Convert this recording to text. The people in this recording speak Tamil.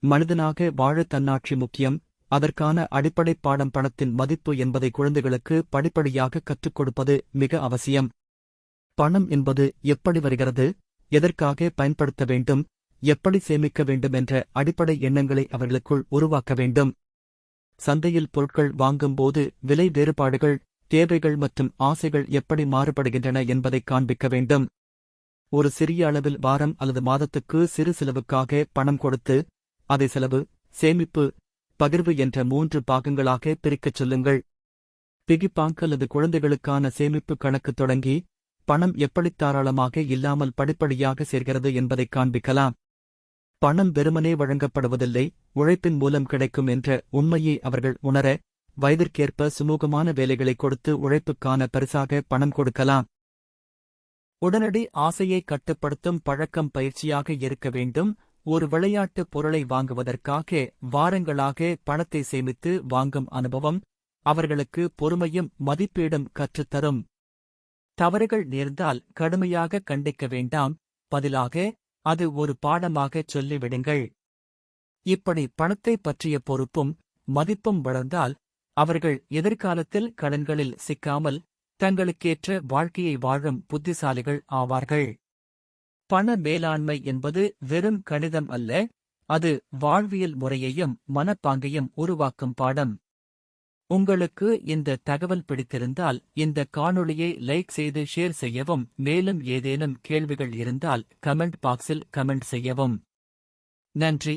மனிதனாக வாழ தன்னாட்சி முக்கியம். அதற்கான அடிப்படை பாடம் பணத்தின் மதிப்பு என்பதை குழந்தைகளுக்கு படிப்படியாக கற்றுக் கொடுப்பது மிக அவசியம். பணம் என்பது எப்படி வருகிறது, எதற்காக பயன்படுத்த வேண்டும், எப்படி சேமிக்க வேண்டும் என்ற அடிப்படை எண்ணங்களை அவர்களுக்குள் உருவாக்க வேண்டும். சந்தையில் பொருட்கள் வாங்கும்போது விலை வேறுபாடுகள், தேவைகள் மற்றும் ஆசைகள் எப்படி மாறுபடுகின்றன என்பதை காண்பிக்க வேண்டும். ஒரு சிறிய அளவில் வாரம் அல்லது மாதத்துக்கு சிறு செலவுக்காக பணம் கொடுத்து, அதை செலவு, சேமிப்பு, பகிர்வு என்ற 3 பாகங்களாக பிரிக்கச் சொல்லுங்கள். பிகி பாங்க் அல்லது குழந்தைகளுக்கான சேமிப்பு கணக்கு தொடங்கி, பணம் எப்படி தாராளமாக இல்லாமல் படிப்படியாக சேர்கிறது என்பதைக் காண்பிக்கலாம். பணம் வெறுமனே வழங்கப்படுவதில்லை, உழைப்பின் மூலம் கிடைக்கும் என்ற உண்மையை அவர்கள் உணர, வயதிற்கேற்ப சுமூகமான வேலைகளை கொடுத்து உழைப்புக்கான பரிசாக பணம் கொடுக்கலாம். உடனடி ஆசையை கட்டுப்படுத்தும் பழக்கம் பயிற்சியாக இருக்க வேண்டும். ஒரு விளையாட்டு பொருளை வாங்குவதற்காக வாரங்களாக பணத்தை சேமித்து வாங்கும் அனுபவம் அவர்களுக்கு பொறுமையும் மதிப்பீடும் கற்றுத்தரும். தவறுகள் நேர்ந்தால் கடுமையாக கண்டிக்க வேண்டாம், பதிலாக அது ஒரு பாடமாகச் சொல்லிவிடுங்கள். இப்படி பணத்தை பற்றிய பொறுப்பும் மதிப்பும் வளர்ந்தால் அவர்கள் எதிர்காலத்தில் கடன்களில் சிக்காமல் தங்களுக்கேற்ற வாழ்க்கையை வாழும் புத்திசாலிகள் ஆவார்கள். பண மேலாண்மை என்பது வெறும் கணிதம் அல்ல, அது வாழ்வியல் முறையையும் மனப்பாங்கையும் உருவாக்கும் பாடம். உங்களுக்கு இந்த தகவல் பிடித்திருந்தால் இந்த காணொளியை லைக் செய்து ஷேர் செய்யவும். மேலும் ஏதேனும் கேள்விகள் இருந்தால் கமெண்ட் பாக்ஸில் கமெண்ட் செய்யவும். நன்றி.